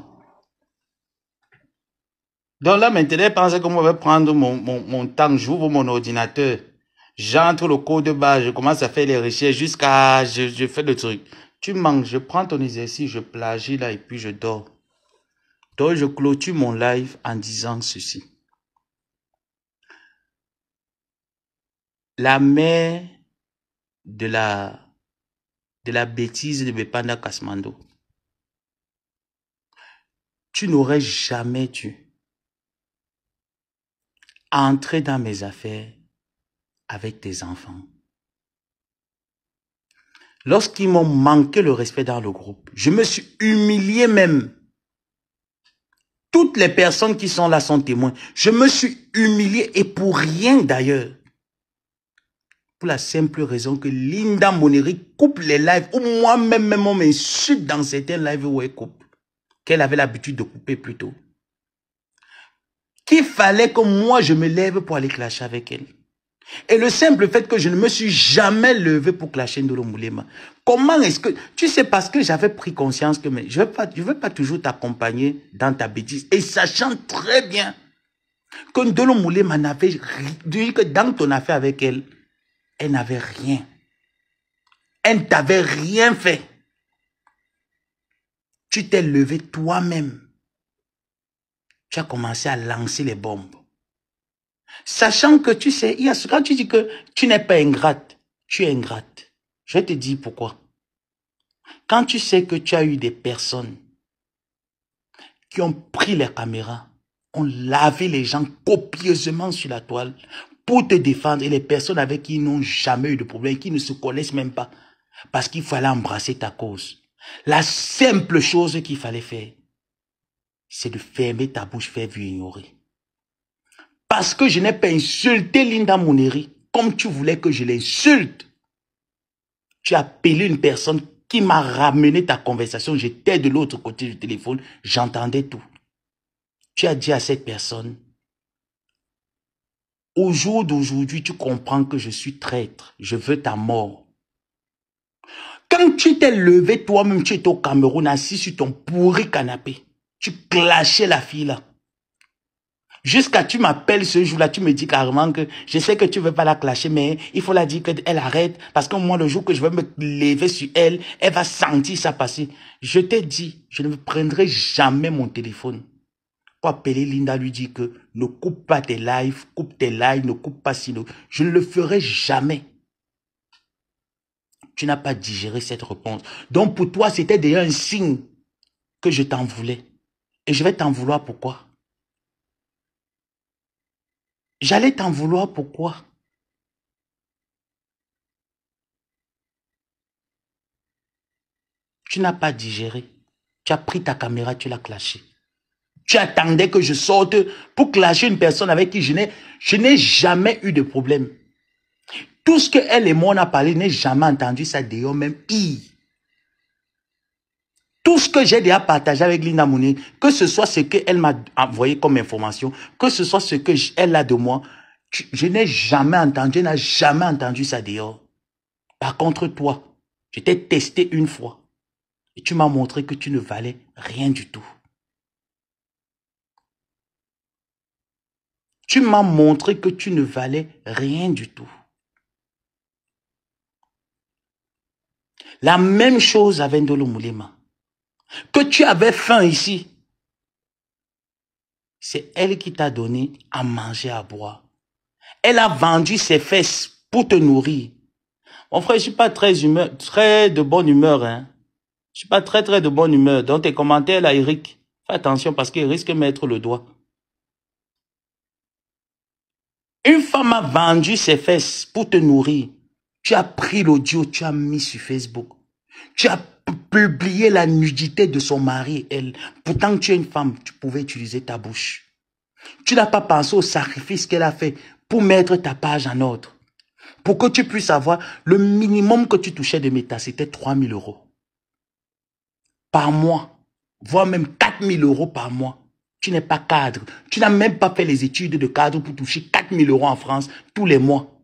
Donc là, maintenant, je pense que moi, je vais prendre mon temps, j'ouvre mon ordinateur, j'entre le code barre, je commence à faire les recherches jusqu'à, je fais le truc. Tu manques, je prends ton exercice, je plagie là et puis je dors. Donc, je clôture mon live en disant ceci. La mère de la bêtise de Bepanda Kasmando, tu n'aurais jamais dû entrer dans mes affaires avec tes enfants. Lorsqu'ils m'ont manqué le respect dans le groupe, je me suis humilié même. Toutes les personnes qui sont là sont témoins. Je me suis humilié et pour rien d'ailleurs. Pour la simple raison que Linda Moneri coupe les lives ou moi-même on m'insulte dans certains lives où elle coupe. Qu'elle avait l'habitude de couper plus tôt. Qu'il fallait que moi je me lève pour aller clasher avec elle. Et le simple fait que je ne me suis jamais levé pour clasher Ndolo Moulema. Comment est-ce que... Tu sais, parce que j'avais pris conscience que je ne veux pas toujours t'accompagner dans ta bêtise. Et sachant très bien que Ndolo Moulema n'avait rien, que dans ton affaire avec elle, elle n'avait rien. Elle ne t'avait rien fait. Tu t'es levé toi-même. Tu as commencé à lancer les bombes. Sachant que tu sais, quand tu dis que tu n'es pas ingrate, tu es ingrate. Je vais te dire pourquoi. Quand tu sais que tu as eu des personnes qui ont pris les caméras, ont lavé les gens copieusement sur la toile pour te défendre, et les personnes avec qui ils n'ont jamais eu de problème, qui ne se connaissent même pas, parce qu'il fallait embrasser ta cause. La simple chose qu'il fallait faire, c'est de fermer ta bouche, faire vu ignorer. Parce que je n'ai pas insulté Linda Moneri comme tu voulais que je l'insulte. Tu as appelé une personne qui m'a ramené ta conversation. J'étais de l'autre côté du téléphone. J'entendais tout. Tu as dit à cette personne, au jour d'aujourd'hui, tu comprends que je suis traître. Je veux ta mort. Quand tu t'es levé toi-même, tu étais au Cameroun, assis sur ton pourri canapé. Tu clashais la fille là. Jusqu'à tu m'appelles ce jour-là, tu me dis carrément que je sais que tu veux pas la clasher, mais il faut la dire qu'elle arrête, parce que moi, le jour que je vais me lever sur elle, elle va sentir ça passer. Je t'ai dit, je ne prendrai jamais mon téléphone pour appeler Linda, lui dire que ne coupe pas tes lives, ne coupe pas sinon. Je ne le ferai jamais. Tu n'as pas digéré cette réponse. Donc pour toi, c'était déjà un signe que je t'en voulais. Et je vais t'en vouloir pourquoi? J'allais t'en vouloir pourquoi? Tu n'as pas digéré. Tu as pris ta caméra, tu l'as clashée. Tu attendais que je sorte pour clasher une personne avec qui je n'ai jamais eu de problème. Tout ce qu'elle et moi on a parlé, je n'ai jamais entendu ça d'ailleurs même hier. Tout ce que j'ai déjà partagé avec Linda Mouni, que ce soit ce qu'elle m'a envoyé comme information, que ce soit ce qu'elle a de moi, je n'ai jamais entendu, ça dehors. Par contre, toi, je t'ai testé une fois et tu m'as montré que tu ne valais rien du tout. Tu m'as montré que tu ne valais rien du tout. La même chose avec Ndolo Moulema. Que tu avais faim ici. C'est elle qui t'a donné à manger, à boire. Elle a vendu ses fesses pour te nourrir. Mon frère, je suis pas très de bonne humeur. Hein. Je suis pas très de bonne humeur. Dans tes commentaires là, Eric, fais attention parce qu'il risque de mettre le doigt. Une femme a vendu ses fesses pour te nourrir. Tu as pris l'audio, tu as mis sur Facebook. Tu as publié la nudité de son mari, elle. Pourtant, tu es une femme, tu pouvais utiliser ta bouche. Tu n'as pas pensé au sacrifice qu'elle a fait pour mettre ta page en ordre. Pour que tu puisses avoir le minimum que tu touchais de méta, c'était 3 000 €. Par mois, voire même 4 000 € par mois. Tu n'es pas cadre. Tu n'as même pas fait les études de cadre pour toucher 4 000 € en France tous les mois.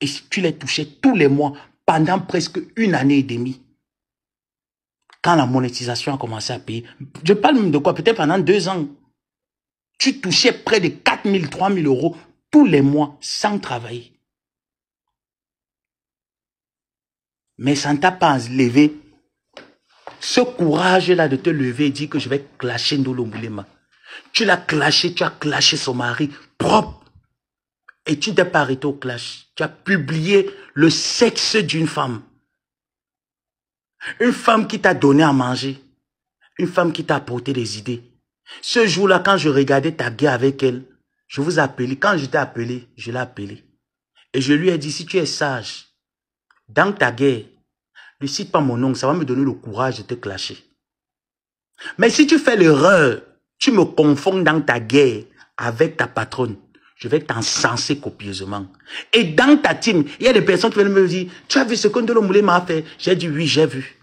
Et tu les touchais tous les mois pendant presque 1 année et demie. Quand la monétisation a commencé à payer, je parle même de quoi? Peut-être pendant 2 ans. Tu touchais près de 4 000, 3 000 euros tous les mois sans travailler. Mais ça ne t'a pas levé ce courage-là de te lever et dire que je vais clasher Ndolo Moulema. Tu l'as clashé, tu as clashé son mari propre. Et tu ne t'es pas arrêté au clash. Tu as publié le sexe d'une femme. Une femme qui t'a donné à manger. Une femme qui t'a apporté des idées. Ce jour-là, quand je regardais ta guerre avec elle, je vous ai appelé. Quand je t'ai appelé, je l'ai appelé. Et je lui ai dit, si tu es sage, dans ta guerre, ne cite pas mon nom, ça va me donner le courage de te clasher. Mais si tu fais l'erreur, tu me confonds dans ta guerre avec ta patronne, je vais t'encenser copieusement. Et dans ta team, il y a des personnes qui viennent me dire, tu as vu ce que Ndolo Moulema a fait? J'ai dit, oui, j'ai vu.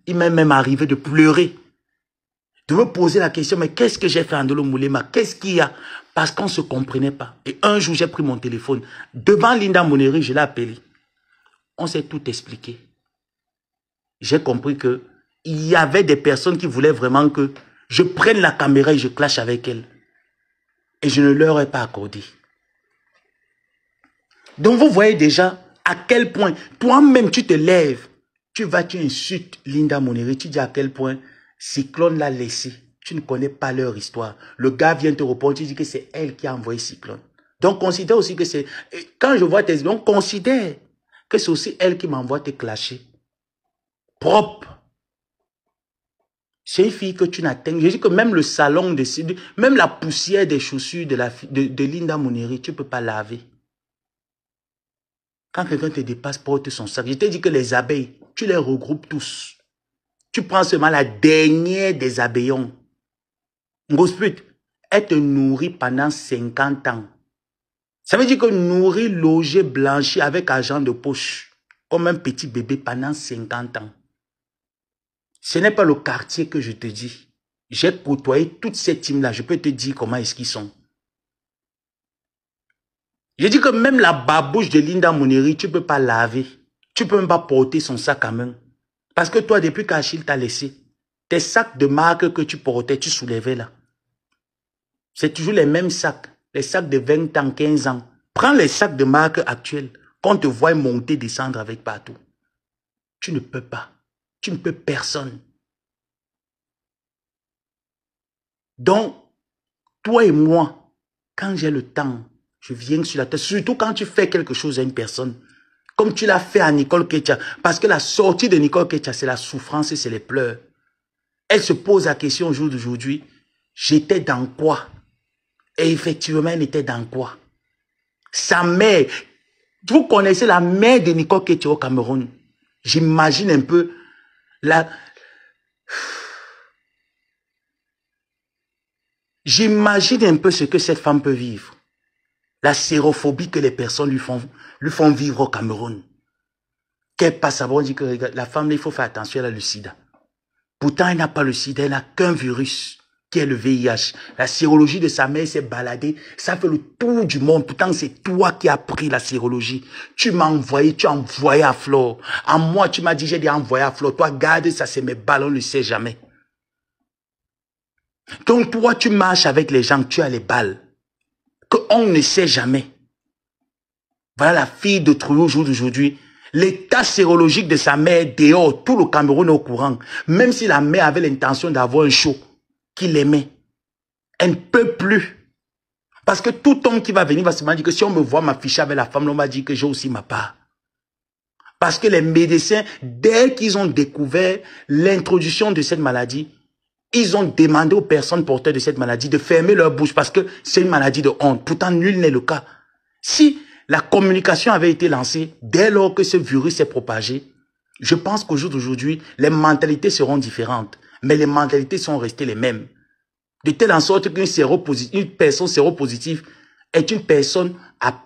Il m'est même arrivé de pleurer. De me poser la question, mais qu'est-ce que j'ai fait à Ndolo Moulema? Qu'est-ce qu'il y a? Parce qu'on ne se comprenait pas. Et un jour, j'ai pris mon téléphone. Devant Linda Moneri, je l'ai appelé. On s'est tout expliqué. J'ai compris que il y avait des personnes qui voulaient vraiment que je prenne la caméra et je clash avec elles. Et je ne leur ai pas accordé. Donc vous voyez déjà à quel point, toi-même tu te lèves, tu insultes Linda Moneri, tu dis à quel point Cyclone l'a laissé. Tu ne connais pas leur histoire. Le gars vient te répondre, tu dis que c'est elle qui a envoyé Cyclone. Donc considère aussi que c'est... Quand je vois tes... Donc considère que c'est aussi elle qui m'envoie te clasher. Propre. C'est une fille que tu n'atteins. Je dis que même le salon, même la poussière des chaussures de Linda Moneri, tu ne peux pas laver. Quand quelqu'un te dépasse, porte son sac. Je t'ai dit que les abeilles, tu les regroupes tous. Tu prends seulement la dernière des abeillons. Ngosput, elle te nourrit pendant 50 ans. Ça veut dire que nourrir, loger, blanchir avec argent de poche, comme un petit bébé pendant 50 ans. Ce n'est pas le quartier que je te dis. J'ai côtoyé toute cette team-là. Je peux te dire comment est-ce qu'ils sont. Je dis que même la babouche de Linda Moneri, tu ne peux pas laver. Tu ne peux même pas porter son sac à main. Parce que toi, depuis qu'Achille t'a laissé, tes sacs de marque que tu portais, tu soulevais là. C'est toujours les mêmes sacs. Les sacs de 20 ans, 15 ans. Prends les sacs de marque actuels. Qu'on te voit monter, descendre avec partout. Tu ne peux pas. Tu ne peux personne. Donc, toi et moi, quand j'ai le temps, je viens sur la tête. Surtout quand tu fais quelque chose à une personne. Comme tu l'as fait à Nicole Ketia. Parce que la sortie de Nicole Ketia, c'est la souffrance et c'est les pleurs. Elle se pose la question au jour d'aujourd'hui. J'étais dans quoi? Et effectivement, elle était dans quoi? Sa mère. Vous connaissez la mère de Nicole Ketia au Cameroun. J'imagine un peu la... J'imagine un peu ce que cette femme peut vivre. La sérophobie que les personnes lui font vivre au Cameroun. Qu'elle passe à voir, on dit que la femme, il faut faire attention, elle a le sida. Pourtant, elle n'a pas le sida, elle n'a qu'un virus, qui est le VIH. La sérologie de sa mère s'est baladée, ça fait le tour du monde. Pourtant, c'est toi qui as pris la sérologie. Tu m'as envoyé, tu as envoyé à Flore. À moi, tu m'as dit, j'ai dit envoyé à Flore. Toi, garde ça, c'est mes balles, on ne le sait jamais. Donc, toi, tu marches avec les gens, tu as les balles. Qu'on ne sait jamais. Voilà la fille de Trouillot au jour d'aujourd'hui. L'état sérologique de sa mère dehors, tout le Cameroun est au courant. Même si la mère avait l'intention d'avoir un show, qu'il aimait, elle ne peut plus. Parce que tout homme qui va venir va se dire que si on me voit m'afficher avec la femme, on va dire que j'ai aussi ma part. Parce que les médecins, dès qu'ils ont découvert l'introduction de cette maladie, ils ont demandé aux personnes porteuses de cette maladie de fermer leur bouche parce que c'est une maladie de honte. Pourtant, nul n'est le cas. Si la communication avait été lancée dès lors que ce virus s'est propagé, je pense qu'au jour d'aujourd'hui, les mentalités seront différentes. Mais les mentalités sont restées les mêmes. De telle en sorte qu'une personne séropositive est une personne à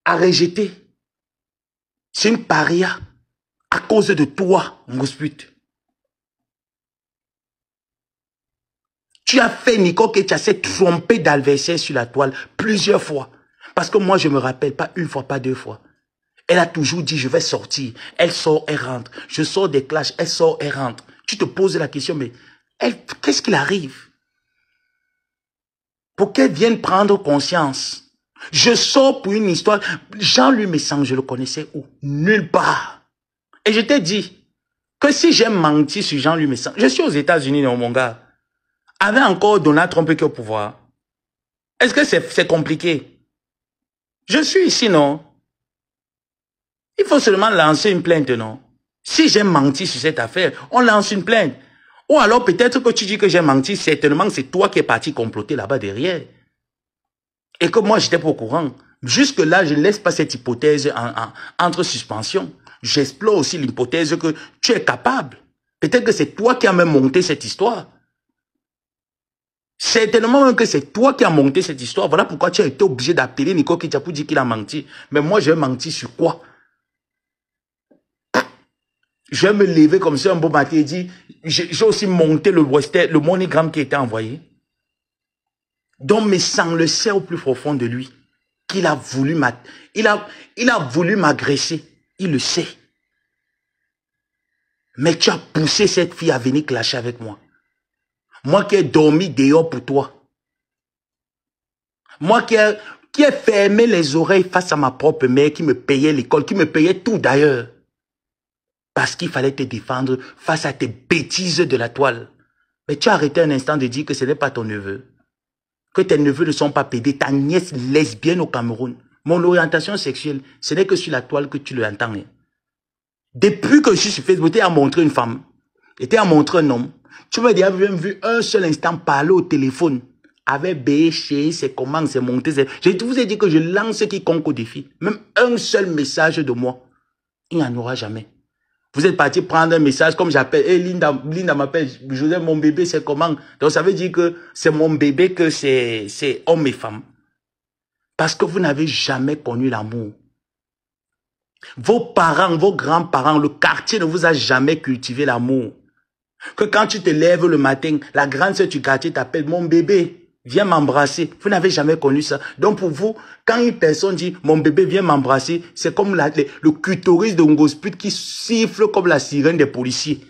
rejeter. C'est une paria à cause de toi, Ngosput. Tu as fait, Nico, que tu as s'est trompé d'adversaire sur la toile plusieurs fois. Parce que moi, je me rappelle pas une fois, pas deux fois. Elle a toujours dit, je vais sortir. Elle sort, elle rentre. Je sors des clashs, elle sort, elle rentre. Tu te poses la question, mais qu'est-ce qu'il arrive? Pour qu'elle vienne prendre conscience. Je sors pour une histoire. Jean-Louis Messan, je le connaissais où? Nulle part. Et je t'ai dit que si j'ai menti sur Jean-Louis Messan, je suis aux États-Unis, non, mon gars. Avec encore Donald Trump qui est au pouvoir. Est-ce que c'est compliqué? Je suis ici, non? Il faut seulement lancer une plainte, non? Si j'ai menti sur cette affaire, on lance une plainte. Ou alors peut-être que tu dis que j'ai menti, certainement c'est toi qui es parti comploter là-bas derrière. Et que moi j'étais pas au courant. Jusque-là, je ne laisse pas cette hypothèse entre suspension. J'explore aussi l'hypothèse que tu es capable. Peut-être que c'est toi qui as même monté cette histoire. Certainement même que c'est toi qui as monté cette histoire. Voilà pourquoi tu as été obligé d'appeler Nico Kitia pour dire qu'il a menti. Mais moi, je vais mentir sur quoi? Je vais me lever comme ça un beau matin et dire, j'ai aussi monté le Western, le MoneyGram qui était envoyé. Donc, mais sans le sait au plus profond de lui, qu'il a voulu il a voulu m'agresser. Il le sait. Mais tu as poussé cette fille à venir clasher avec moi. Moi qui ai dormi dehors pour toi. Moi qui ai fermé les oreilles face à ma propre mère qui me payait l'école, qui me payait tout d'ailleurs. Parce qu'il fallait te défendre face à tes bêtises de la toile. Mais tu as arrêté un instant de dire que ce n'est pas ton neveu. Que tes neveux ne sont pas pédés. Ta nièce lesbienne au Cameroun. Mon orientation sexuelle, ce n'est que sur la toile que tu l'entends. Depuis que je suis sur Facebook, tu as montré une femme. Et tu as montré un homme. Tu m'as déjà même vu un seul instant parler au téléphone. Avec Béché, c'est comment, c'est monté. Je vous ai dit que je lance quiconque au défi. Même un seul message de moi. Il n'y en aura jamais. Vous êtes parti prendre un message comme j'appelle. Hey, Linda m'appelle. Joseph, mon bébé, c'est comment? Donc ça veut dire que c'est mon bébé, que c'est homme et femme. Parce que vous n'avez jamais connu l'amour. Vos parents, vos grands-parents, le quartier ne vous a jamais cultivé l'amour. Que quand tu te lèves le matin, la grande sœur du quartier t'appelle, mon bébé, viens m'embrasser. Vous n'avez jamais connu ça. Donc pour vous, quand une personne dit, mon bébé, viens m'embrasser, c'est comme le clitoris de Ngosput qui siffle comme la sirène des policiers.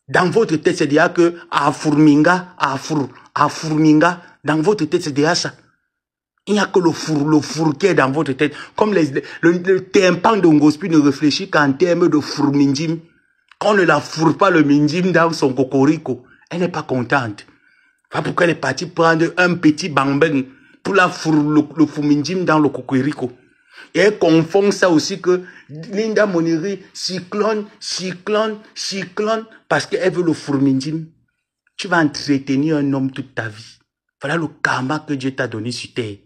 Dans votre tête, c'est déjà que, à Fourminga, dans votre tête, c'est déjà ça. Il n'y a que le four qui est dans votre tête. Comme le tympan de Ngosput ne réfléchit qu'en termes de fourmindim. Quand on ne la fourre pas le mindim dans son cocorico, elle n'est pas contente. Voilà pourquoi elle est partie prendre un petit bambin pour la fourre le fourmindim dans le cocorico. Et elle confond ça aussi que Linda Moniri cyclone, parce qu'elle veut le fourmindim. Tu vas entretenir un homme toute ta vie. Voilà le karma que Dieu t'a donné sur terre.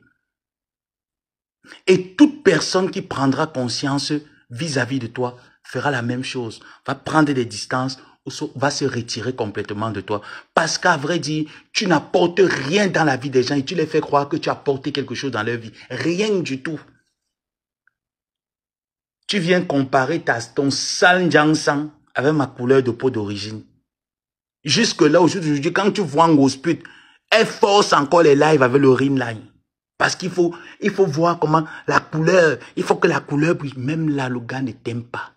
Et toute personne qui prendra conscience vis-à-vis de toi fera la même chose, va prendre des distances, va se retirer complètement de toi. Parce qu'à vrai dire, tu n'apportes rien dans la vie des gens et tu les fais croire que tu as apporté quelque chose dans leur vie. Rien du tout. Tu viens comparer ton sale Jiangsang avec ma couleur de peau d'origine. Jusque-là, aujourd'hui, quand tu vois Ngosput, elle force encore les lives avec le Rimline. Parce qu'il faut voir comment la couleur, il faut que la couleur brille. Même là, le gars ne t'aime pas.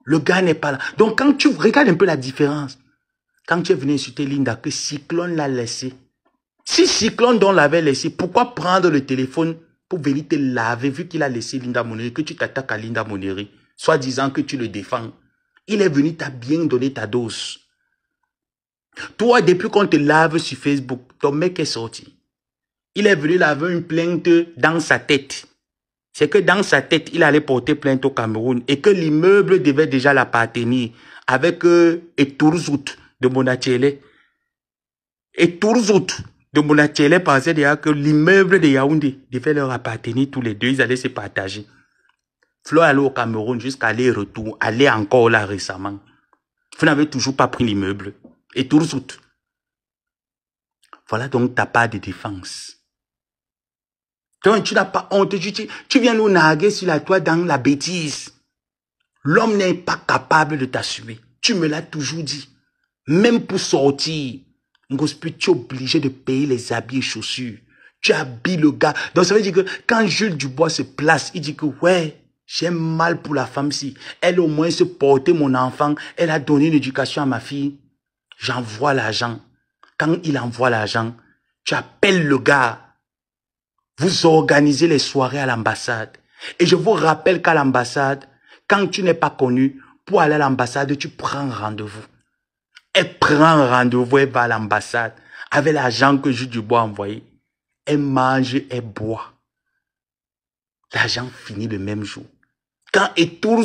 Le gars n'est pas là. Donc, quand tu regardes un peu la différence, quand tu es venu insulter Linda, que Cyclone l'a laissé. Si Cyclone donc l'avait laissé, pourquoi prendre le téléphone pour venir te laver, vu qu'il a laissé Linda Moneri, que tu t'attaques à Linda Moneri, soit disant que tu le défends. Il est venu, t'as bien donné ta dose. Toi, depuis qu'on te lave sur Facebook, ton mec est sorti. Il est venu laver une plainte dans sa tête. C'est que dans sa tête, il allait porter plainte au Cameroun et que l'immeuble devait déjà l'appartenir avec Eturzout de Monachele. Eturzout de Monachele pensait déjà que l'immeuble de Yaoundé devait leur appartenir tous les deux. Ils allaient se partager. Flo allait au Cameroun jusqu'à aller-retour, aller encore là récemment. Vous n'avez toujours pas pris l'immeuble. Eturzout. Voilà donc ta part de défense. Donc, tu n'as pas honte, tu viens nous narguer sur la toile dans la bêtise. L'homme n'est pas capable de t'assumer. Tu me l'as toujours dit. Même pour sortir, Ngosput, tu es obligé de payer les habits et chaussures. Tu habilles le gars. Donc ça veut dire que quand Jules Dubois se place, il dit que ouais, j'ai mal pour la femme si. Elle au moins se portait mon enfant. Elle a donné une éducation à ma fille. J'envoie l'argent. Quand il envoie l'argent, tu appelles le gars. Vous organisez les soirées à l'ambassade. Et je vous rappelle qu'à l'ambassade, quand tu n'es pas connu, pour aller à l'ambassade, tu prends rendez-vous. Elle prend rendez-vous, elle va à l'ambassade avec l'argent que Jules Dubois a envoyé. Elle mange, elle boit. L'argent finit le même jour. Quand et tout